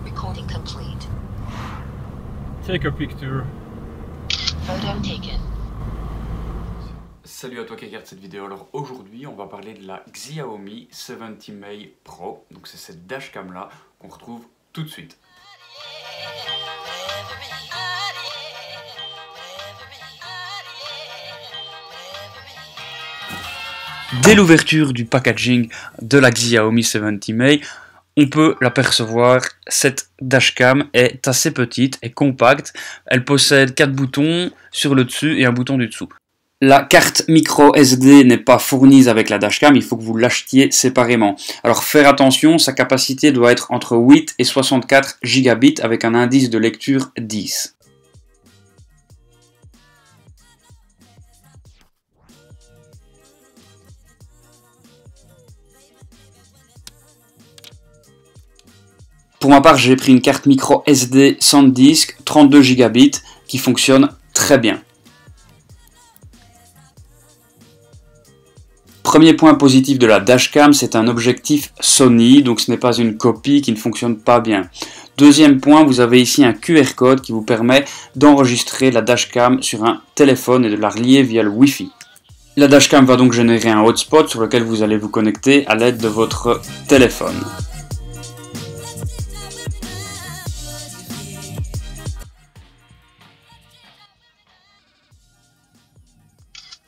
Recording complete. Take a picture. Photo taken. Salut à toi qui regarde cette vidéo. Alors aujourd'hui on va parler de la Xiaomi 70 Pro. Donc c'est cette dashcam là qu'on retrouve tout de suite. Dès l'ouverture du packaging de la Xiaomi 70 on peut l'apercevoir, cette dashcam est assez petite et compacte. Elle possède 4 boutons sur le dessus et un bouton du dessous. La carte micro SD n'est pas fournie avec la dashcam, il faut que vous l'achetiez séparément. Alors faire attention, sa capacité doit être entre 8 et 64 gigabits avec un indice de lecture 10. Pour ma part, j'ai pris une carte micro SD sans disque, 32 gigabits, qui fonctionne très bien. Premier point positif de la dashcam, c'est un objectif Sony, donc ce n'est pas une copie qui ne fonctionne pas bien. Deuxième point, vous avez ici un QR code qui vous permet d'enregistrer la dashcam sur un téléphone et de la relier via le Wi-Fi. La dashcam va donc générer un hotspot sur lequel vous allez vous connecter à l'aide de votre téléphone.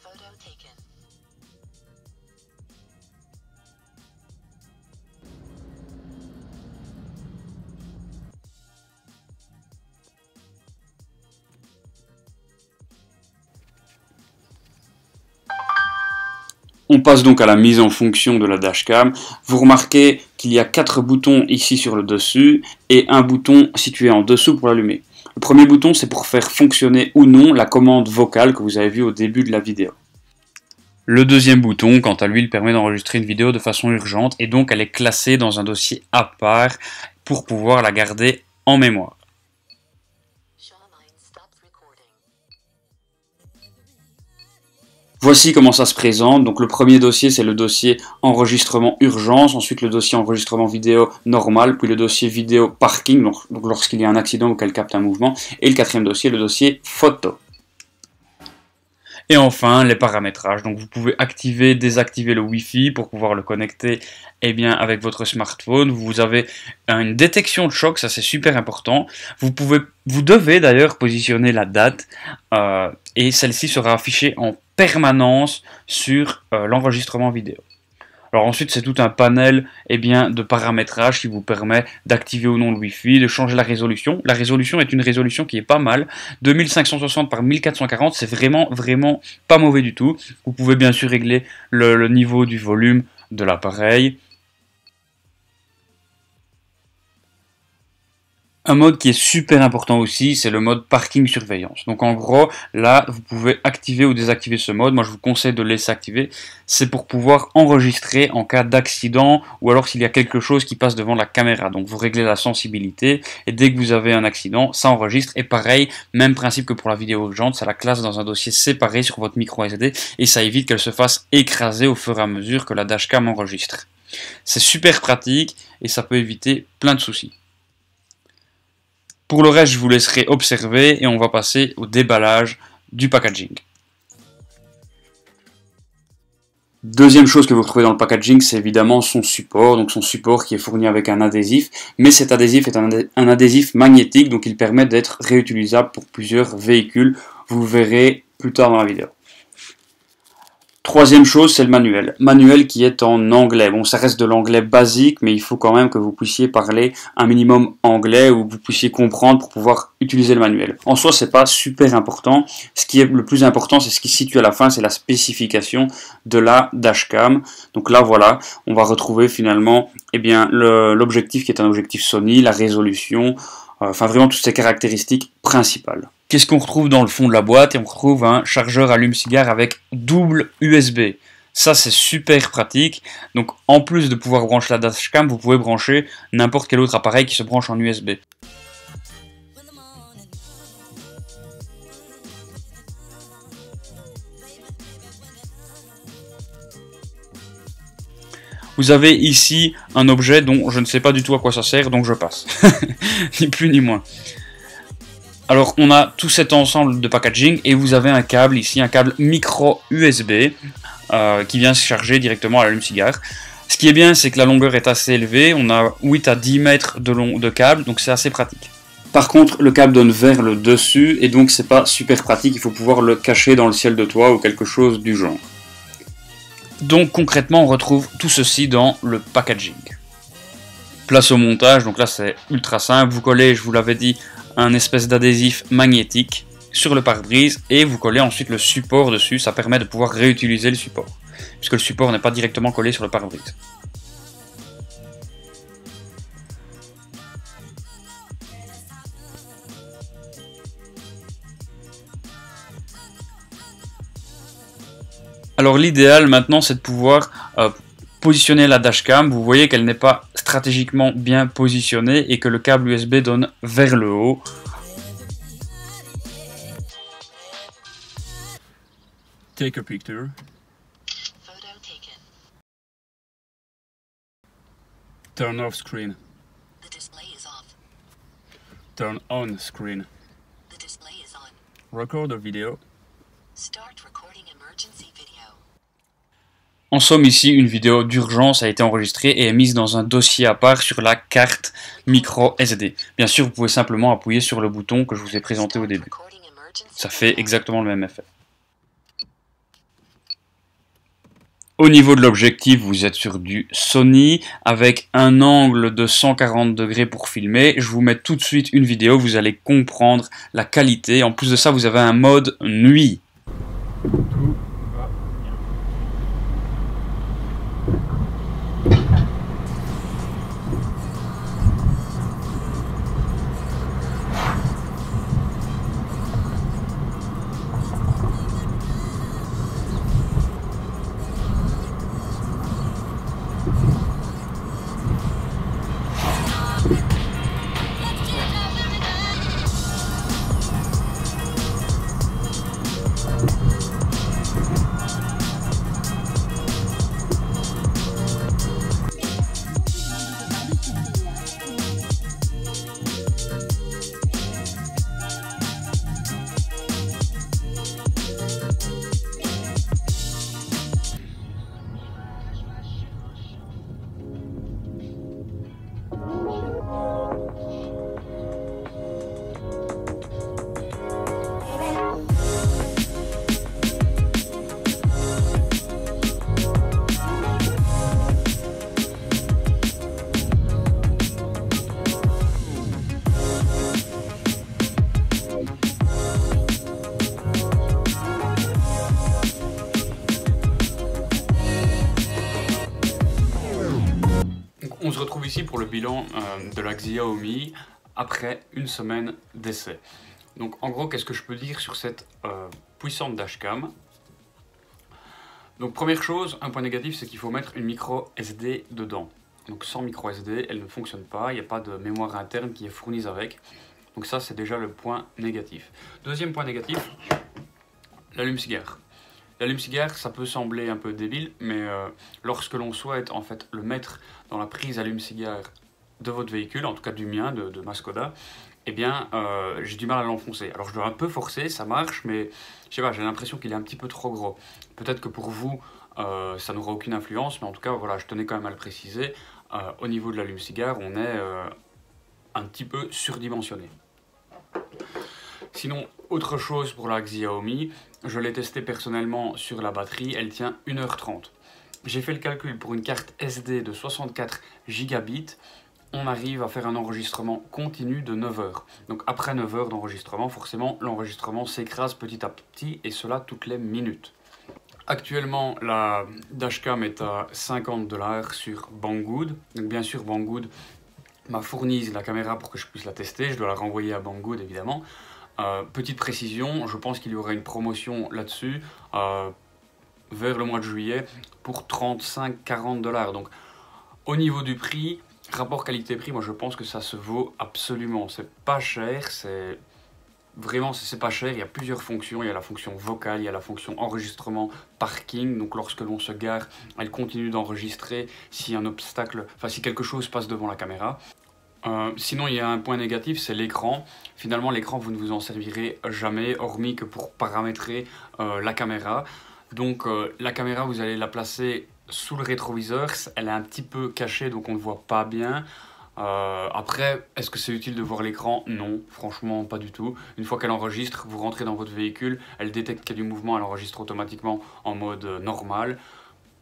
Photo taken. On passe donc à la mise en fonction de la dashcam. Vous remarquez qu'il y a 4 boutons ici sur le dessus et un bouton situé en dessous pour l'allumer. Le premier bouton, c'est pour faire fonctionner ou non la commande vocale que vous avez vue au début de la vidéo. Le deuxième bouton, quant à lui, il permet d'enregistrer une vidéo de façon urgente et donc elle est classée dans un dossier à part pour pouvoir la garder en mémoire. Voici comment ça se présente. Donc le premier dossier, c'est le dossier enregistrement urgence, ensuite le dossier enregistrement vidéo normal, puis le dossier vidéo parking, donc lorsqu'il y a un accident ou qu'elle capte un mouvement, et le quatrième dossier, le dossier photo. Et enfin, les paramétrages. Donc vous pouvez activer, désactiver le Wi-Fi pour pouvoir le connecter avec votre smartphone. Vous avez une détection de choc, ça c'est super important. Vous devez d'ailleurs positionner la date et celle-ci sera affichée en permanence sur l'enregistrement vidéo. Alors ensuite, c'est tout un panel de paramétrage qui vous permet d'activer ou non le Wi-Fi, de changer la résolution. La résolution est une résolution qui est pas mal. 2560 par 1440, c'est vraiment pas mauvais du tout. Vous pouvez bien sûr régler le niveau du volume de l'appareil. Un mode qui est super important aussi, c'est le mode parking surveillance. Donc en gros, là, vous pouvez activer ou désactiver ce mode. Moi, je vous conseille de le laisser activer. C'est pour pouvoir enregistrer en cas d'accident ou alors s'il y a quelque chose qui passe devant la caméra. Donc vous réglez la sensibilité et dès que vous avez un accident, ça enregistre. Et pareil, même principe que pour la vidéo urgente, ça la classe dans un dossier séparé sur votre micro SD et ça évite qu'elle se fasse écraser au fur et à mesure que la dashcam enregistre. C'est super pratique et ça peut éviter plein de soucis. Pour le reste, je vous laisserai observer et on va passer au déballage du packaging. Deuxième chose que vous retrouvez dans le packaging, c'est évidemment son support. Donc son support qui est fourni avec un adhésif, mais cet adhésif est un adhésif magnétique, donc il permet d'être réutilisable pour plusieurs véhicules. Vous le verrez plus tard dans la vidéo. Troisième chose, c'est le manuel. Manuel qui est en anglais. Bon, ça reste de l'anglais basique, mais il faut quand même que vous puissiez parler un minimum anglais ou que vous puissiez comprendre pour pouvoir utiliser le manuel. En soi, c'est pas super important. Ce qui est le plus important, c'est ce qui se situe à la fin, c'est la spécification de la dashcam. Donc là, voilà, on va retrouver finalement l'objectif qui est un objectif Sony, la résolution, enfin vraiment toutes ces caractéristiques principales. Qu'est-ce qu'on retrouve dans le fond de la boîte? Et on retrouve un chargeur allume-cigare avec double USB. Ça, c'est super pratique. Donc, en plus de pouvoir brancher la dashcam, vous pouvez brancher n'importe quel autre appareil qui se branche en USB. Vous avez ici un objet dont je ne sais pas du tout à quoi ça sert, donc je passe. Ni plus ni moins. Alors on a tout cet ensemble de packaging et vous avez un câble ici, un câble micro USB qui vient se charger directement à l'allume-cigare. Ce qui est bien, c'est que la longueur est assez élevée, on a 8 à 10 mètres de câble, donc c'est assez pratique. Par contre, le câble donne vers le dessus et donc c'est pas super pratique, il faut pouvoir le cacher dans le ciel de toit ou quelque chose du genre. Donc concrètement, on retrouve tout ceci dans le packaging. Place au montage, donc là c'est ultra simple, vous collez, je vous l'avais dit, un espèce d'adhésif magnétique sur le pare-brise et vous collez ensuite le support dessus, ça permet de pouvoir réutiliser le support, puisque le support n'est pas directement collé sur le pare-brise. Alors l'idéal maintenant c'est de pouvoir positionner la dashcam. Vous voyez qu'elle n'est pas stratégiquement bien positionnée et que le câble USB donne vers le haut. Take a picture. Photo taken. Turn off screen. The display is off. Turn on screen. The display is on. Record a video. Start recording emergency video. En somme, ici, une vidéo d'urgence a été enregistrée et est mise dans un dossier à part sur la carte micro SD. Bien sûr, vous pouvez simplement appuyer sur le bouton que je vous ai présenté au début. Ça fait exactement le même effet. Au niveau de l'objectif, vous êtes sur du Sony avec un angle de 140 degrés pour filmer. Je vous mets tout de suite une vidéo, vous allez comprendre la qualité. En plus de ça, vous avez un mode nuit. Tout va bien. On se retrouve ici pour le bilan de la Xiaomi après une semaine d'essai. Donc en gros, qu'est-ce que je peux dire sur cette puissante dashcam? Donc première chose, un point négatif, c'est qu'il faut mettre une micro SD dedans. Donc sans micro SD, elle ne fonctionne pas, il n'y a pas de mémoire interne qui est fournie avec. Donc ça, c'est déjà le point négatif. Deuxième point négatif, l'allume-cigare. L'allume-cigare, ça peut sembler un peu débile, mais lorsque l'on souhaite en fait le mettre dans la prise allume-cigare de votre véhicule, en tout cas du mien, de ma Skoda, eh bien j'ai du mal à l'enfoncer. Alors je dois un peu forcer, ça marche, mais je sais pas, j'ai l'impression qu'il est un petit peu trop gros. Peut-être que pour vous, ça n'aura aucune influence, mais en tout cas, voilà, je tenais quand même à le préciser. Au niveau de l'allume-cigare, on est un petit peu surdimensionné. Sinon, autre chose pour la Xiaomi, je l'ai testé personnellement sur la batterie, elle tient 1h30. J'ai fait le calcul pour une carte SD de 64 Gb, on arrive à faire un enregistrement continu de 9 heures. Donc après 9 heures d'enregistrement, forcément, l'enregistrement s'écrase petit à petit, et cela toutes les minutes. Actuellement, la dashcam est à 50 $ sur Banggood. Donc bien sûr, Banggood m'a fourni la caméra pour que je puisse la tester, je dois la renvoyer à Banggood évidemment. Petite précision, je pense qu'il y aura une promotion là-dessus vers le mois de juillet pour 35-40 $. Donc au niveau du prix, rapport qualité-prix, moi je pense que ça se vaut absolument. C'est pas cher, c'est Vraiment, c'est pas cher, il y a plusieurs fonctions, il y a la fonction vocale, il y a la fonction enregistrement parking, donc lorsque l'on se gare, elle continue d'enregistrer si un obstacle, enfin si quelque chose passe devant la caméra. Sinon il y a un point négatif, c'est l'écran. Finalement l'écran vous ne vous en servirez jamais, hormis que pour paramétrer la caméra. Donc la caméra vous allez la placer sous le rétroviseur, elle est un petit peu cachée donc on ne voit pas bien. Après, est-ce que c'est utile de voir l'écran? Non, franchement pas du tout. Une fois qu'elle enregistre, vous rentrez dans votre véhicule, elle détecte qu'il y a du mouvement, elle enregistre automatiquement en mode normal.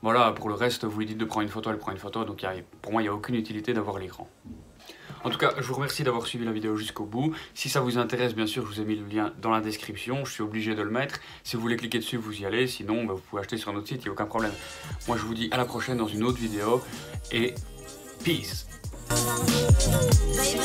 Voilà, pour le reste, vous lui dites de prendre une photo, elle prend une photo, donc pour moi il n'y a aucune utilité d'avoir l'écran. En tout cas, je vous remercie d'avoir suivi la vidéo jusqu'au bout. Si ça vous intéresse, bien sûr, je vous ai mis le lien dans la description. Je suis obligé de le mettre. Si vous voulez cliquer dessus, vous y allez. Sinon, vous pouvez acheter sur notre site, il n'y a aucun problème. Moi, je vous dis à la prochaine dans une autre vidéo. Et peace! Baby